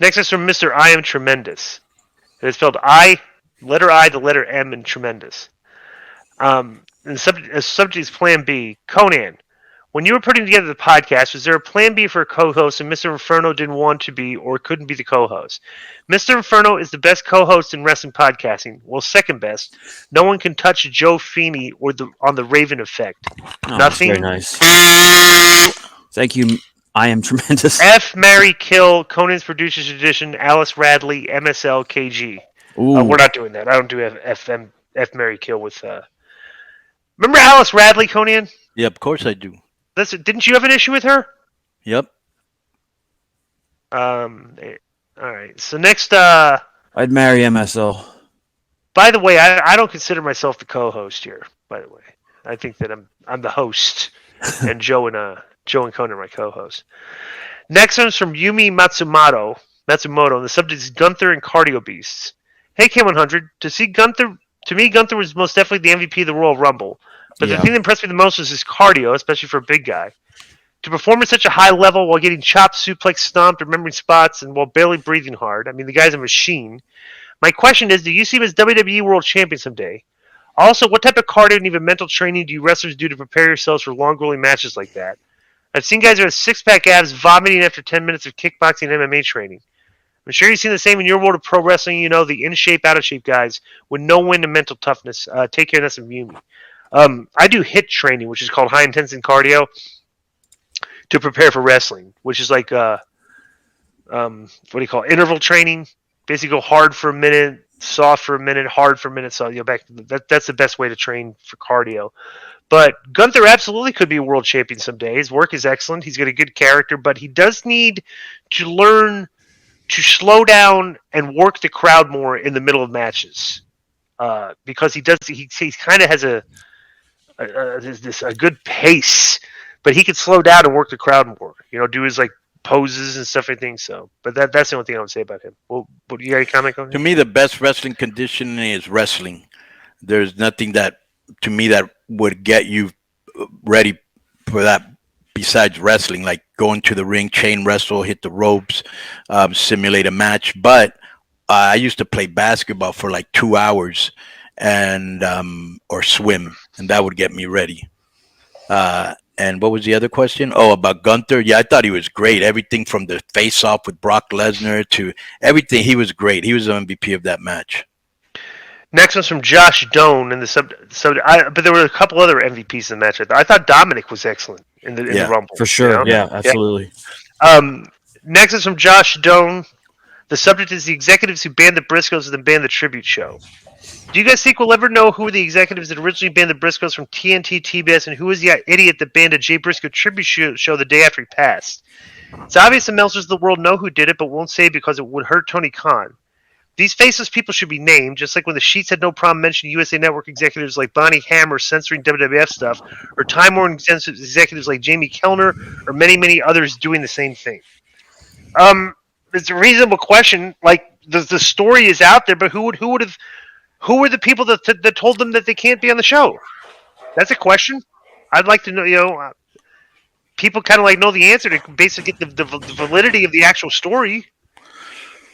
Next is from Mr. I Am Tremendous. It is spelled I, letter I, the letter M, and tremendous. And the subject is Plan B. Conan, when you were putting together the podcast, was there a Plan B for a co-host and Mr. Inferno didn't want to be or couldn't be the co-host? Mr. Inferno is the best co-host in wrestling podcasting. Well, second best. No one can touch Joe Feeney or on the Raven effect. Oh, Nothing. Very nice. Thank you. I am tremendous. F, Marry, Kill, Conan's Producers Edition, Alice Radley, MSL, KG. We're not doing that. I don't do F, Marry, Kill with... Remember Alice Radley, Conan? Yeah, of course I do. Didn't you have an issue with her? Yep. All right. So next... I'd marry MSL. By the way, I don't consider myself the co-host here, by the way. I think that I'm the host, and Joe and Conan are my co-hosts. Next one's from Yumi Matsumoto, and the subject is Gunther and Cardio Beasts. Hey, K100, to me, Gunther was most definitely the MVP of the Royal Rumble. But the thing that impressed me the most was his cardio, especially for a big guy. To perform at such a high level while getting chopped, suplex, stomped, remembering spots, and while barely breathing hard, I mean, the guy's a machine. My question is, do you see him as WWE World Champion someday? Also, what type of cardio and even mental training do you wrestlers do to prepare yourselves for long, grueling matches like that? I've seen guys who have six-pack abs vomiting after 10 minutes of kickboxing and MMA training. I'm sure you've seen the same in your world of pro wrestling. You know, the in-shape, out-of-shape guys with no wind and mental toughness. Take care of that from Yumi. I do HIIT training, which is called high-intensity cardio, to prepare for wrestling, which is like, what do you call it? Interval training. Basically go hard for a minute, soft for a minute, hard for a minute. So back. That's the best way to train for cardio. But Gunther absolutely could be a world champion someday. His work is excellent. He's got a good character, but he does need to learn to slow down and work the crowd more in the middle of matches. Because he kind of has a good pace, but he could slow down and work the crowd more. You know, do his like poses and stuff. I think so. But that's the only thing I would say about him. Well, you got any comment on it? To me, the best wrestling conditioning is wrestling. There's nothing that would get you ready for that besides wrestling, like going to the ring, chain wrestle, hit the ropes, simulate a match. But I used to play basketball for like 2 hours and or swim, and that would get me ready. And what was the other question? Oh, about Gunther. Yeah, I thought he was great. Everything from the face-off with Brock Lesnar to everything, he was great. He was the MVP of that match. Next one's from Josh Doan in the but there were a couple other MVPs in the match. I thought Dominic was excellent in the Rumble. For sure. You know? Yeah, absolutely. Next is from Josh Doan. The subject is the executives who banned the Briscoes and then banned the tribute show. Do you guys think we'll ever know who were the executives that originally banned the Briscoes from TNT, TBS, and who was the idiot that banned a Jay Briscoe tribute show the day after he passed? It's obvious the Meltzers of the world know who did it, but won't say it because it would hurt Tony Khan. These faceless people should be named, just like when the Sheets had no problem mentioning USA Network executives like Bonnie Hammer censoring WWF stuff, or Time Warner executives like Jamie Kellner, or many, many others doing the same thing. It's a reasonable question. Like the story is out there, but who were the people that told them that they can't be on the show? That's a question. I'd like to know. You know, people kind of like know the answer to basically get the validity of the actual story.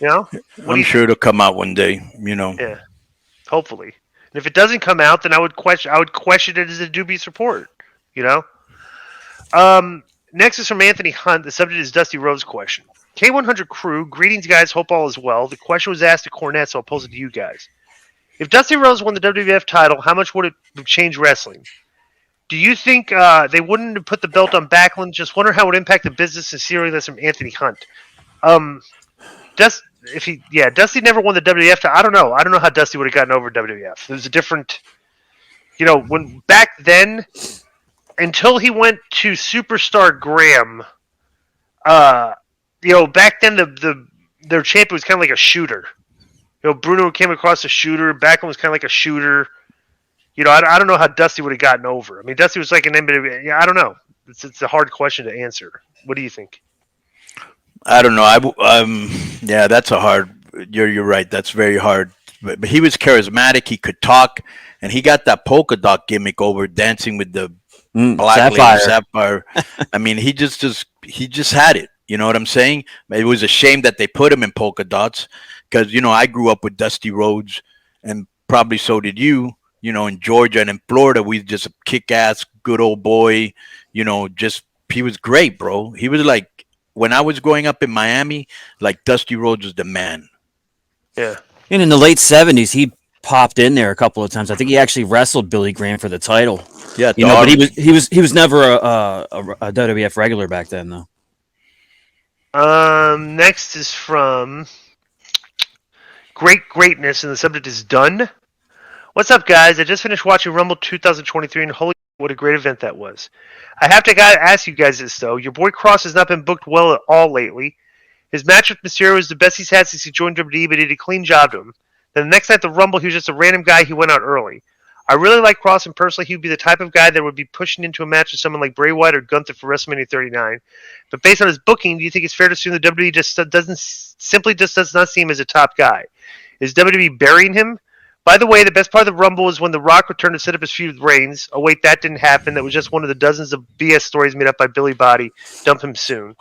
You know, I'm sure it'll come out one day. You know, yeah, hopefully. And if it doesn't come out, then I would question it as a dubious report. You know. Next is from Anthony Hunt. The subject is Dusty Rhodes' question. K100 crew, greetings, guys. Hope all is well. The question was asked to Cornette, so I'll pose it to you guys. If Dusty Rhodes won the WWF title, how much would it change wrestling? Do you think they wouldn't have put the belt on Backlund? Just wonder how it would impact the business. Sincerely, that's from Anthony Hunt. Dusty never won the WWF title. I don't know how Dusty would have gotten over WWF. There's a different, you know, when back then, until he went to Superstar Graham, you know, back then their champion was kind of like a shooter. You know, Bruno came across a shooter. Backlund was kind of like a shooter. You know, I don't know how Dusty would have gotten over. I mean, Dusty was like an NBA. Yeah, I don't know. It's a hard question to answer. What do you think? I don't know. Yeah, that's a hard. You're right. That's very hard. But he was charismatic. He could talk, and he got that polka dot gimmick over dancing with the black lady Sapphire. I mean, he just had it. You know what I'm saying? It was a shame that they put him in polka dots because, I grew up with Dusty Rhodes and probably so did you, in Georgia and in Florida. We just a kick ass, good old boy, just he was great, bro. He was like, when I was growing up in Miami, like Dusty Rhodes was the man. Yeah. And in the late 70s, he popped in there a couple of times. I think he actually wrestled Billy Graham for the title. Yeah, but he was never a WWF regular back then, though. Next is from Great Greatness, and the subject is done. What's up, guys? I just finished watching Rumble 2023, and holy, what a great event that was. I have to ask you guys this, though. Your boy Kross has not been booked well at all lately. His match with Mysterio was the best he's had since he joined WWE, but he did a clean job to him. Then the next night, the Rumble, he was just a random guy. He went out early. I really like Kross, and personally, he would be the type of guy that would be pushing into a match with someone like Bray Wyatt or Gunther for WrestleMania 39. But based on his booking, do you think it's fair to assume the WWE just does not see him as a top guy? Is WWE burying him? By the way, the best part of the Rumble was when The Rock returned to set up his feud with Reigns. Oh, wait, that didn't happen. That was just one of the dozens of BS stories made up by Billy Body. Dump him soon.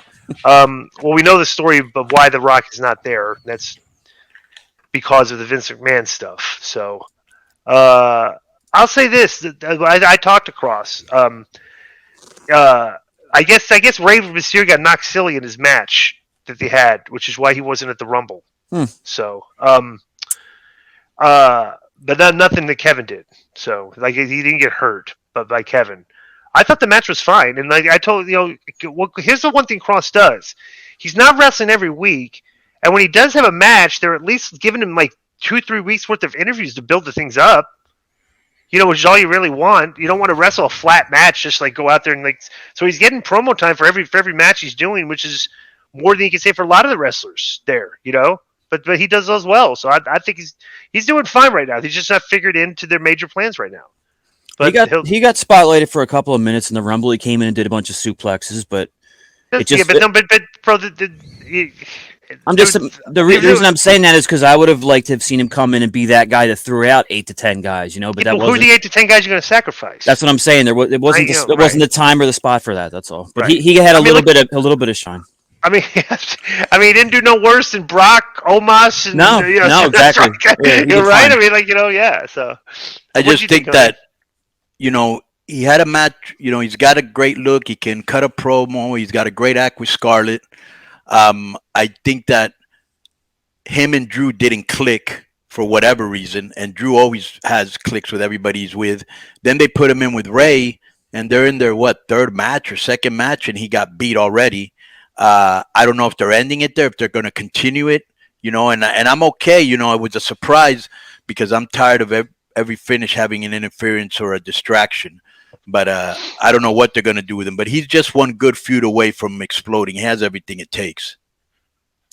Well, we know the story of why The Rock is not there. That's because of the Vince McMahon stuff. So, I'll say this. I talked to Kross. I guess Rey Mysterio got knocked silly in his match that they had, which is why he wasn't at the Rumble. So, but nothing that Kevin did. So, like, he didn't get hurt, but by Kevin. I thought the match was fine. And like I told here's the one thing Kross does. He's not wrestling every week. And when he does have a match, they're at least giving him like 2-3 weeks worth of interviews to build the things up. Which is all you really want. You don't want to wrestle a flat match, just like go out there and like. So he's getting promo time for every match he's doing, which is more than you can say for a lot of the wrestlers there. But he does those well. So I think he's doing fine right now. He's just not figured into their major plans right now. But he got spotlighted for a couple of minutes in the Rumble. He came in and did a bunch of suplexes, but it just. Yeah, but bro, I'm just the reason I'm saying that is because I would have liked to have seen him come in and be that guy that threw out 8 to 10 guys, But that who are the 8 to 10 guys you're going to sacrifice? That's what I'm saying. It wasn't the time or the spot for that. That's all. But right. he had a little bit of shine. I mean, he didn't do no worse than Brock, Omos, and no, exactly. You're right. Fine. I mean, yeah. So I just think that he had a match. He's got a great look. He can cut a promo. He's got a great act with Scarlett. I think that him and Drew didn't click for whatever reason, and Drew always has clicks with everybody he's with. Then they put him in with Ray, and they're in their third match or second match, and he got beat already. I don't know if they're ending it there, if they're going to continue it, and I'm okay. It was a surprise because I'm tired of every finish having an interference or a distraction. But I don't know what they're going to do with him. But he's just one good feud away from exploding. He has everything it takes.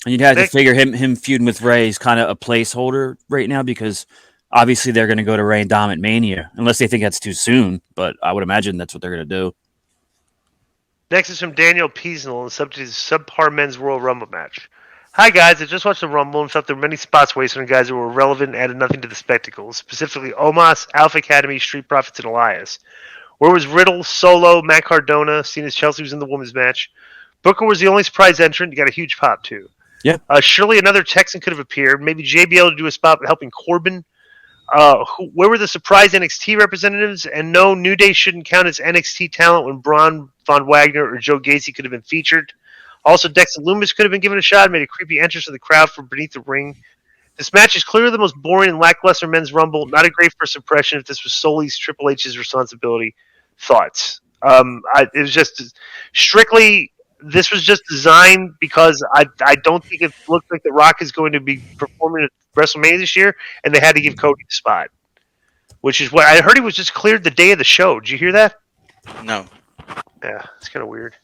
And you'd have to figure him feuding with Ray is kind of a placeholder right now because obviously they're going to go to Ray and Dom at Mania unless they think that's too soon. But I would imagine that's what they're going to do. Next is from Daniel Peasnell, and subject is subpar men's Royal Rumble match. Hi guys, I just watched the Rumble and felt there were many spots wasted on guys who were relevant and added nothing to the spectacle, specifically Omos, Alpha Academy, Street Profits, and Elias. Where was Riddle, Solo, Matt Cardona, seeing as Chelsea was in the women's match? Booker was the only surprise entrant. You got a huge pop, too. Yeah. Surely another Texan could have appeared. Maybe JBL to do a spot helping Corbin. Where were the surprise NXT representatives? And no, New Day shouldn't count as NXT talent when Braun Von Wagner or Joe Gacy could have been featured. Also, Dexter Lumis could have been given a shot, made a creepy entrance to the crowd from beneath the ring. This match is clearly the most boring and lackluster men's Rumble. Not a great first impression if this was solely Triple H's responsibility. Thoughts? It was just strictly. This was just designed because I don't think it looks like The Rock is going to be performing at WrestleMania this year, and they had to give Cody the spot, which is what I heard. He was just cleared the day of the show. Did you hear that? No. Yeah, it's kind of weird.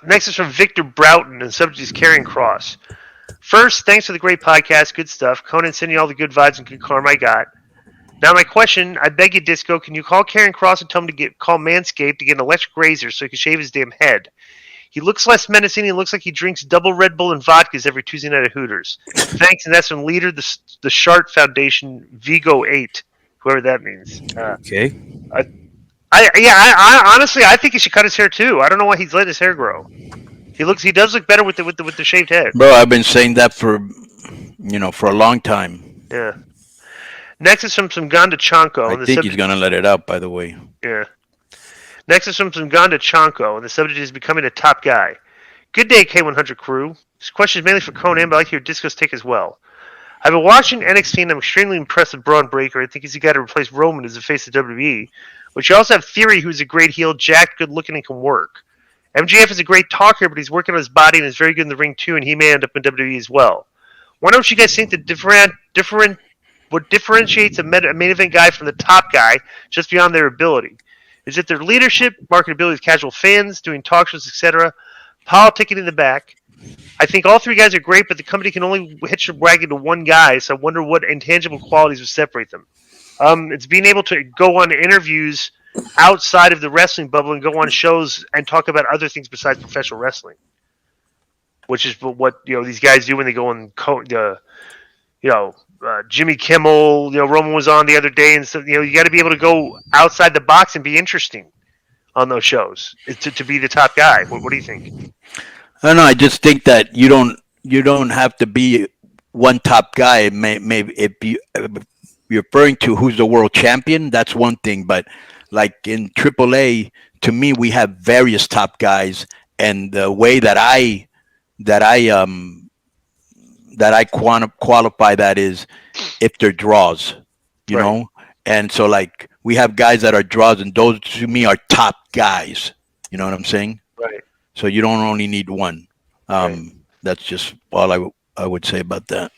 Next is from Victor Broughton, and subject is Karrion Kross. First, thanks for the great podcast. Good stuff. Conan sending you all the good vibes and good karma I got. Now my question, I beg you, Disco, can you call Karrion Kross and tell him to call Manscaped to get an electric razor so he can shave his damn head? He looks less menacing. He looks like he drinks double Red Bull and vodkas every Tuesday night at Hooters. Thanks, and that's from leader the Shart Foundation, Vigo 8, whoever that means. Okay. I honestly, I think he should cut his hair too. I don't know why he's letting his hair grow. He does look better with the shaved head. Bro, I've been saying that for a long time. Yeah. Next is from Ganda Chanko. I think he's gonna let it out. By the way. Yeah. Next is from Ganda Chanko, and the subject is becoming a top guy. Good day, K100 crew. This question is mainly for Conan, but I like to hear Disco's take as well. I've been watching NXT, and I'm extremely impressed with Braun Breaker. I think he's got to replace Roman as the face of WWE. But you also have Theory, who's a great heel, jacked, good-looking, and can work. MJF is a great talker, but he's working on his body and is very good in the ring, too, and he may end up in WWE as well. Why don't you guys think that what differentiates a main event guy from the top guy just beyond their ability? Is it their leadership, marketability with casual fans, doing talk shows, etc., politicking in the back? I think all three guys are great, but the company can only hitch a wagon to one guy, so I wonder what intangible qualities would separate them. It's being able to go on interviews outside of the wrestling bubble and go on shows and talk about other things besides professional wrestling, which is what these guys do when they go on Jimmy Kimmel. Roman was on the other day, and so you got to be able to go outside the box and be interesting on those shows to be the top guy. What do you think? I don't know. I just think that you don't have to be one top guy. Maybe if you're referring to who's the world champion, that's one thing. But like in AAA, to me, we have various top guys, and the way that I qualify that is if they're draws, you know. And so like we have guys that are draws, and those to me are top guys. You know what I'm saying? Right. So you don't only need one. Right. That's just all I would say about that.